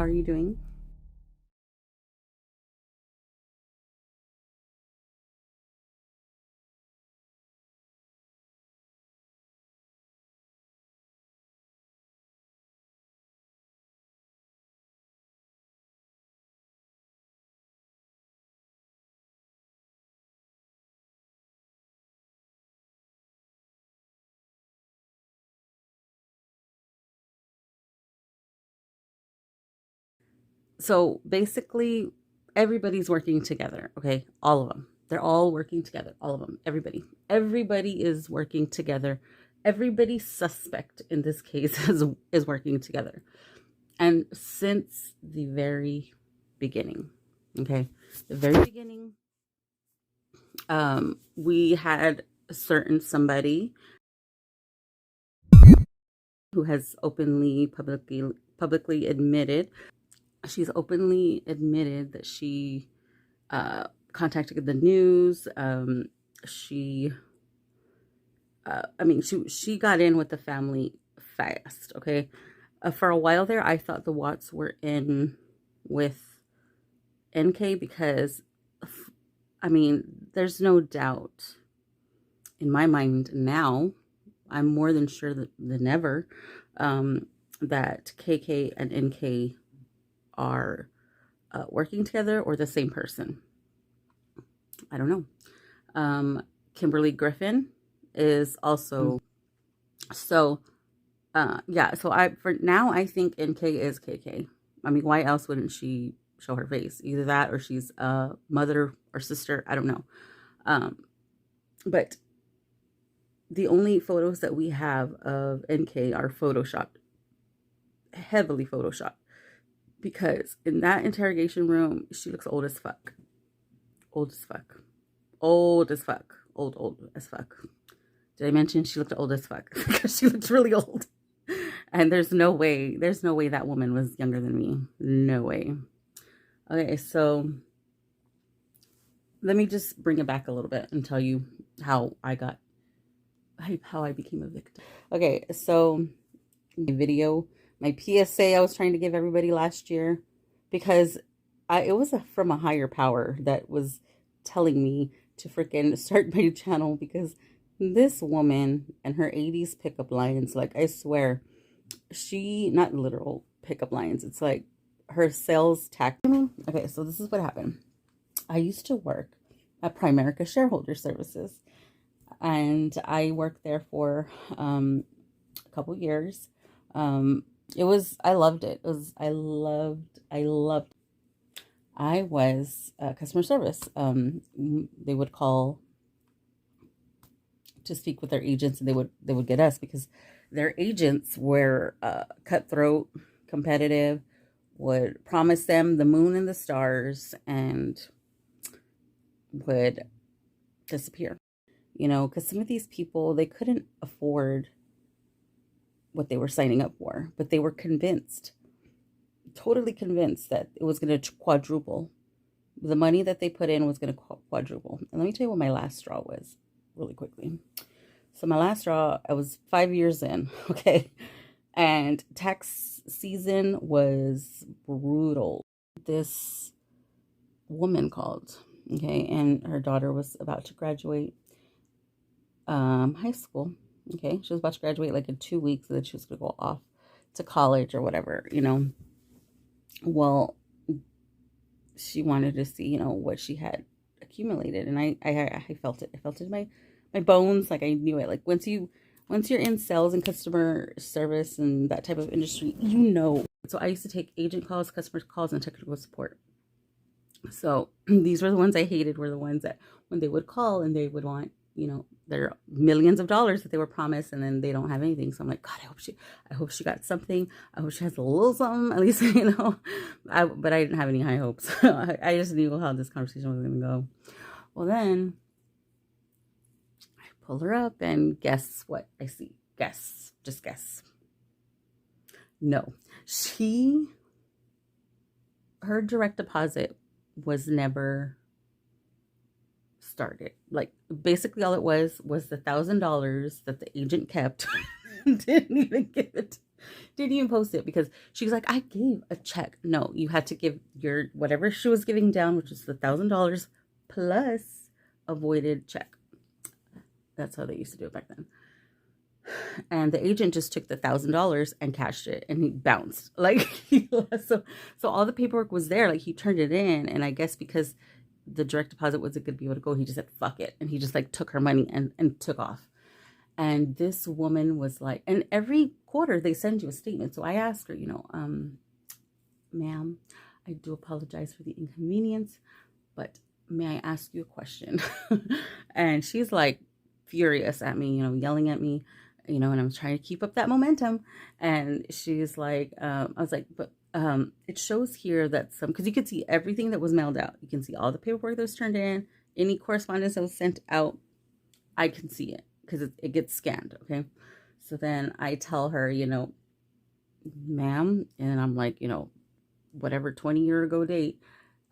How are you doing? So basically, everybody's working together. Okay, all of them. They're all working together. All of them. Everybody is working together. Everybody suspect in this case is working together. And since the very beginning, okay, the very beginning, we had a certain somebody who has publicly admitted. She's openly admitted that she contacted the news. She, she got in with the family fast. Okay, for a while there, I thought the Watts were in with NK because, there's no doubt in my mind now. I'm more than sure than ever that KK and NK are working together or the same person. I don't know. Kimberly Griffin is also so yeah, so for now I think NK is KK. Why else wouldn't she show her face? Either that or she's a mother or sister, I don't know. But the only photos that we have of NK are photoshopped, heavily photoshopped, because in that interrogation room she looks old as fuck. Old as fuck. Old as fuck. Old as fuck. Did I mention she looked old as fuck? Because she looked really old. And there's no way that woman was younger than me. No way. Okay, so let me just bring it back a little bit and tell you how I became a victim. Okay, so my video, my PSA I was trying to give everybody last year, because it was from a higher power that was telling me to freaking start my channel, because this woman and her 80s pickup lines, like I swear, not literal pickup lines, it's like her sales tactic. Okay, so this is what happened. I used to work at Primerica Shareholder Services, and I worked there for a couple years. I loved it. I loved I was customer service. They would call to speak with their agents, and they would get us because their agents were cutthroat, competitive, would promise them the moon and the stars, and would disappear. Because some of these people, they couldn't afford what they were signing up for, but they were convinced, totally convinced, that it was going to quadruple. The money that they put in was going to quadruple. And let me tell you what my last straw was really quickly. So my last straw, I was 5 years in, okay? And tax season was brutal. This woman called, okay? And her daughter was about to graduate high school, okay? She was about to graduate like in 2 weeks, and then she was going to go off to college or whatever, Well, she wanted to see, what she had accumulated, and I felt it. I felt it in my bones. Like I knew it. Like once you're in sales and customer service and that type of industry, So I used to take agent calls, customer calls, and technical support. So these were the ones I hated. Were the ones that when they would call and they would want, their millions of dollars that they were promised, and then they don't have anything. So I'm like, God, I hope she got something. I hope she has a little something, at least, but I didn't have any high hopes. I just knew how this conversation was going to go. Well, then I pull her up, and guess what I see? Just guess. No, her direct deposit was never started. Like basically all it was the $1,000 that the agent kept. Didn't even give it. Didn't even post it because she was like, I gave a check. No, you had to give your whatever she was giving down, which was the $1,000 plus avoided check. That's how they used to do it back then. And the agent just took the $1,000 and cashed it, and he bounced. Like, so all the paperwork was there. Like, he turned it in, and I guess because the direct deposit wasn't going to be able to go, he just said fuck it, and he just like took her money and took off. And this woman was like, and every quarter they send you a statement. So I asked her, ma'am, I do apologize for the inconvenience, but may I ask you a question? And she's like furious at me, yelling at me, and I'm trying to keep up that momentum. And she's like, I was like, but it shows here that because you can see everything that was mailed out. You can see all the paperwork that was turned in, any correspondence that was sent out. I can see it because it gets scanned. Okay. So then I tell her, ma'am, and I'm like, whatever 20-year ago date,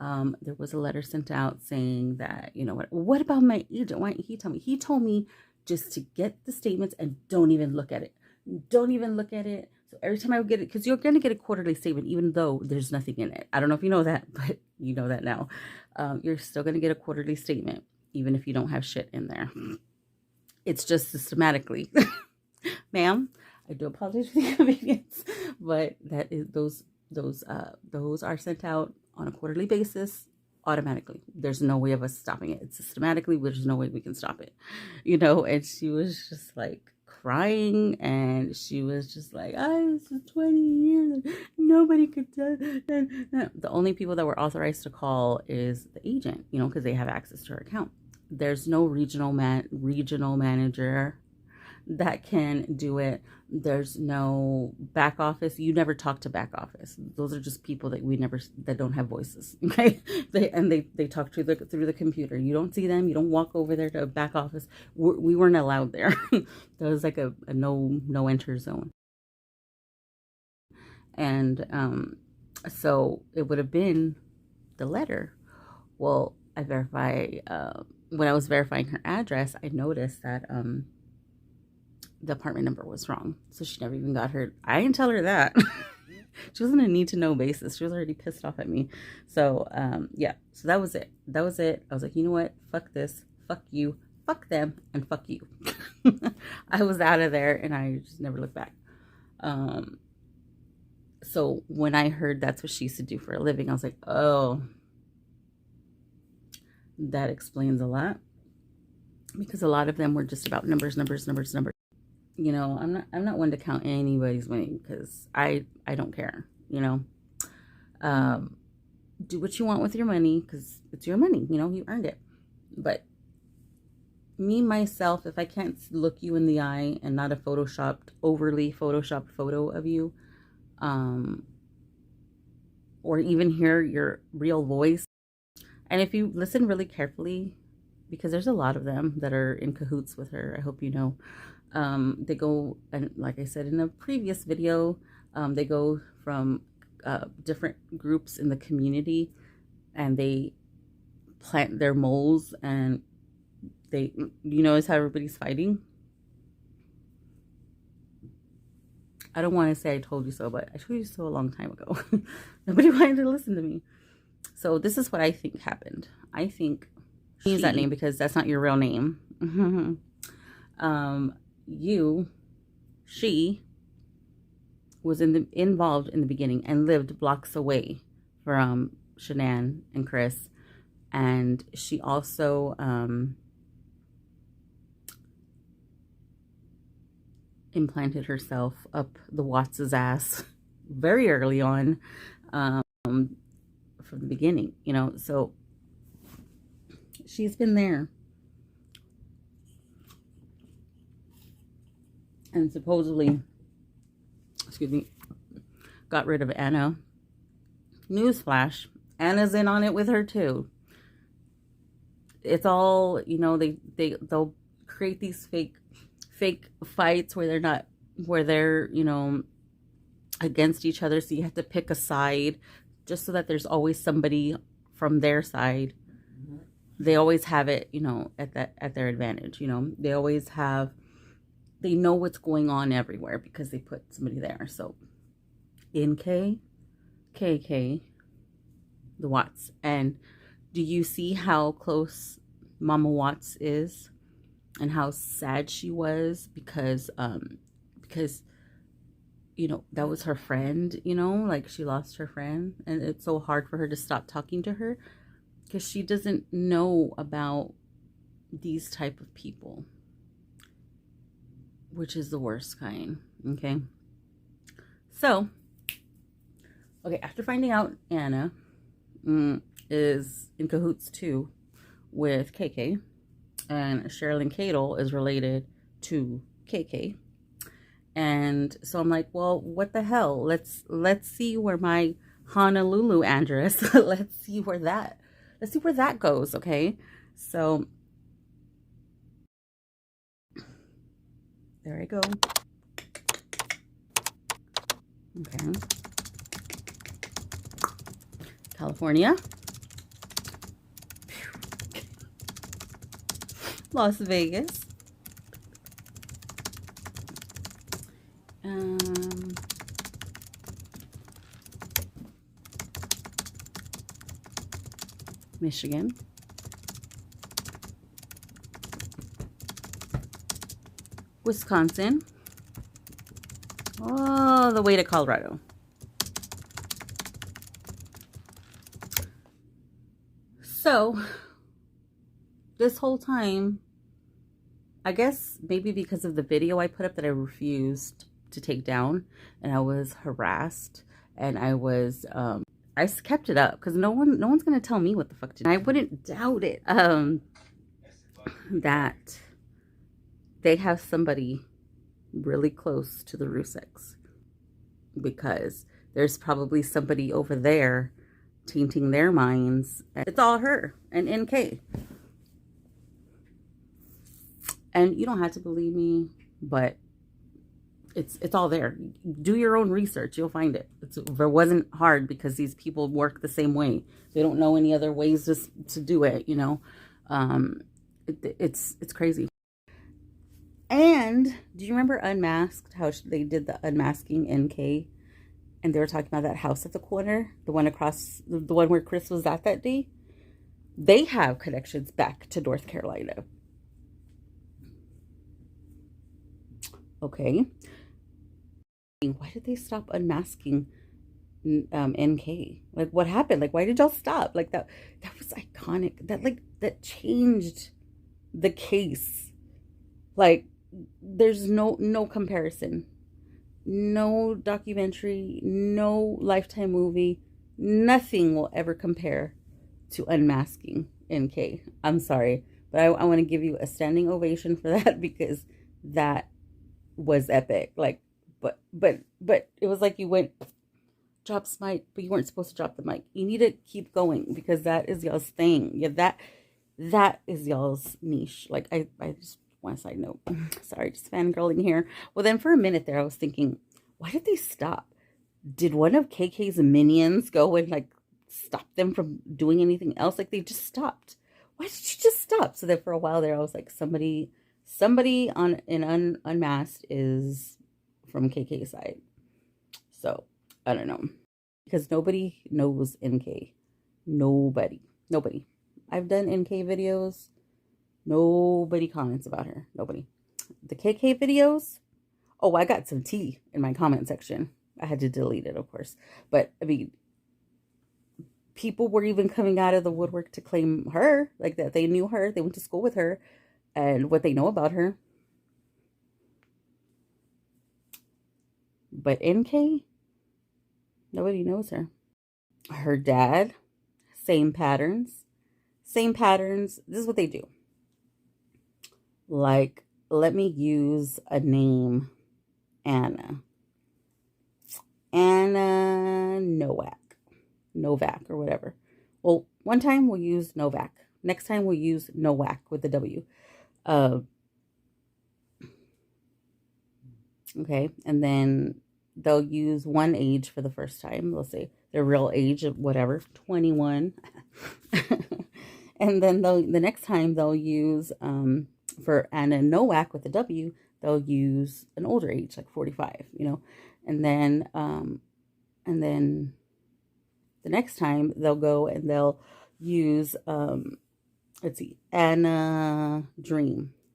there was a letter sent out saying that, what about my agent? Why didn't he tell me? He told me just to get the statements and don't even look at it. Don't even look at it. So every time I would get it, because you're going to get a quarterly statement, even though there's nothing in it. I don't know if you know that, but you know that now. You're still going to get a quarterly statement, even if you don't have shit in there. It's just systematically. Ma'am, I do apologize for the inconvenience, but that is those are sent out on a quarterly basis automatically. There's no way of us stopping it. It's systematically, there's no way we can stop it. And she was just like crying, and she was just like, this is 20 years, nobody could tell. The only people that were authorized to call is the agent, because they have access to her account. There's no regional manager that can do it. There's no back office. You never talk to back office. Those are just people that don't have voices. Okay, they talk through the computer. You don't see them. You don't walk over there to a back office. We weren't allowed there. There was like a no enter zone. And so it would have been the letter. Well, I verify. When I was verifying her address, I noticed that the apartment number was wrong. So she never even got her. I didn't tell her that. She was on a need to know basis. She was already pissed off at me. So yeah. So that was it. I was like, you know what? Fuck this. Fuck you. Fuck them. And fuck you. I was out of there, and I just never looked back. So when I heard that's what she used to do for a living, I was like, oh, that explains a lot, because a lot of them were just about numbers. I'm not one to count anybody's money, because I don't care. Do what you want with your money, because it's your money. You earned it. But me, myself, if I can't look you in the eye and not a overly photoshopped photo of you, or even hear your real voice. And if you listen really carefully, because there's a lot of them that are in cahoots with her, I hope you know, they go, and like I said in a previous video, they go from different groups in the community, and they plant their moles, and notice how everybody's fighting. I don't want to say I told you so, but I told you so a long time ago. Nobody wanted to listen to me. So this is what I think happened. I think she used that name because that's not your real name. She was involved in the beginning and lived blocks away from Shanann and Chris. And she also implanted herself up the Watts' ass very early on, from the beginning, so she's been there. And supposedly, got rid of Anna. Newsflash, Anna's in on it with her too. It's all, they'll create these fake fights where they're against each other, so you have to pick a side, just so that there's always somebody from their side. They always have it, at their advantage. They always have they know what's going on everywhere because they put somebody there. So NK Kk, the Watts. And do you see how close Mama Watts is and how sad she was because you know, that was her friend, you know, like she lost her friend, and it's so hard for her to stop talking to her because she doesn't know about these type of people, which is the worst kind. Okay, so okay, after finding out Anna is in cahoots too with KK, and Sherilyn Cadle is related to KK, and so I'm like, well, what the hell? Let's see where my Honolulu address. let's see where that goes. Okay, so there I go. Okay, California, Las Vegas, Michigan, Wisconsin, all the way to Colorado. So this whole time, I guess maybe because of the video I put up that I refused to take down, and I was harassed, and I was I kept it up because no one's gonna tell me what the fuck to do. I wouldn't doubt it that they have somebody really close to the Ruseks, because there's probably somebody over there tainting their minds. It's all her and NK. And you don't have to believe me, but it's all there. Do your own research. You'll find it. It wasn't hard because these people work the same way. They don't know any other ways to do it, you know. It's crazy. And do you remember Unmasked? How they did the unmasking NK? And they were talking about that house at the corner, the one across, the one where Chris was at that day. They have connections back to North Carolina. Okay. Why did they stop unmasking NK? Like, what happened? Like, why did y'all stop? Like, that was iconic. That changed the case. Like, there's no comparison. No documentary, no Lifetime movie, nothing will ever compare to unmasking NK. I'm sorry, but I want to give you a standing ovation for that, because that was epic. Like, but it was like you went, drops mic, but you weren't supposed to drop the mic. You need to keep going, because that is y'all's thing. Yeah, that is y'all's niche. Like, I just want a side note. Sorry, just fangirling here. Well, then for a minute there, I was thinking, why did they stop? Did one of KK's minions go and like stop them from doing anything else? Like, they just stopped. Why did you just stop? So then for a while there, I was like, somebody on Unmasked is from KK's side. So I don't know, because nobody knows NK. Nobody. I've done NK videos. Nobody comments about her. Nobody. The KK videos, oh, I got some tea in my comment section. I had to delete it, of course. But, I mean, people were even coming out of the woodwork to claim her. Like, that they knew her. They went to school with her. And what they know about her. But NK, nobody knows her. Her dad, same patterns. Same patterns. This is what they do. Like, let me use a name. Anna Novak or whatever. Well, one time we'll use Novak. Next time we'll use Nowak with the W. Okay, and then they'll use one age for the first time. They'll say their real age of whatever, 21. And then the next time they'll use For Anna Nowak with a W, they'll use an older age, like 45, and then the next time they'll go and they'll use, let's see, Anna Dreamland,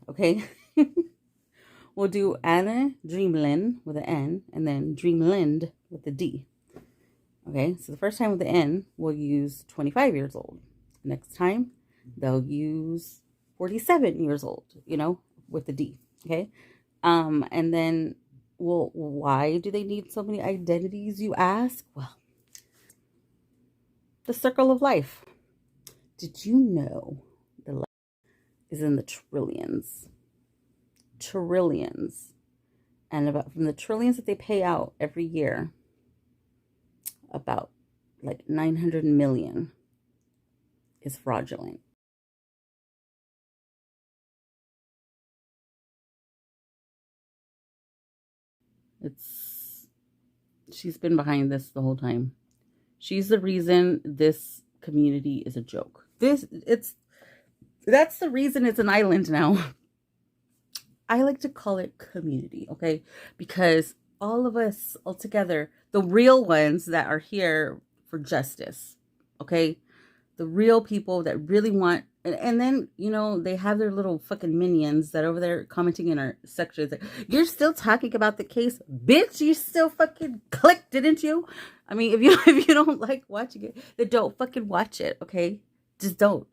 okay? We'll do Anna Dreamland with an N and then Dreamland with a D. Okay, so the first time with the N, we'll use 25 years old. Next time, they'll use 47 years old, with the D. Okay, and then, well, why do they need so many identities, you ask? Well, the circle of life. Did you know the life is in the trillions? Trillions. And about from the trillions that they pay out every year, about like 900 million is fraudulent. She's been behind this the whole time. She's the reason this community is a joke. That's the reason it's an island now. I like to call it community, okay? Because all of us all together, the real ones that are here for justice, okay? The real people that really want, and then, they have their little fucking minions that over there commenting in our sections. Like, you're still talking about the case, bitch. You still fucking clicked, didn't you? I mean, if you don't like watching it, then don't fucking watch it, okay? Just don't.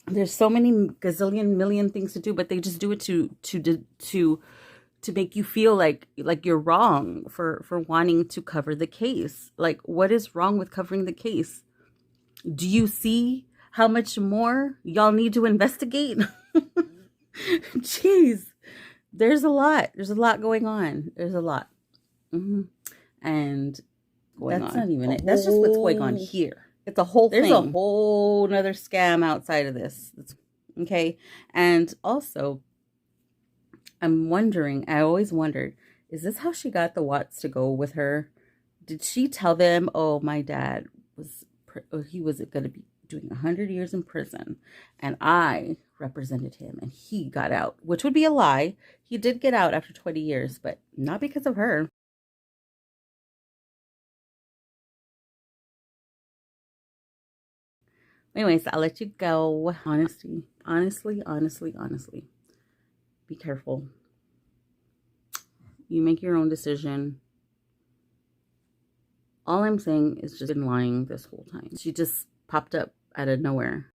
There's so many gazillion million things to do, but they just do it to make you feel like you're wrong for wanting to cover the case. Like, what is wrong with covering the case? Do you see how much more y'all need to investigate? Jeez, there's a lot going on. There's a lot. And that's not even it. That's just what's going on here. It's a whole thing. There's a whole nother scam outside of this. Okay. And also, I always wondered, is this how she got the Watts to go with her? Did she tell them, oh, my dad was going to be doing 100 years in prison, and I represented him, and he got out, which would be a lie. He did get out after 20 years, but not because of her. Anyways, I'll let you go. Honestly, be careful. You make your own decision. All I'm saying is just been lying this whole time. She just popped up out of nowhere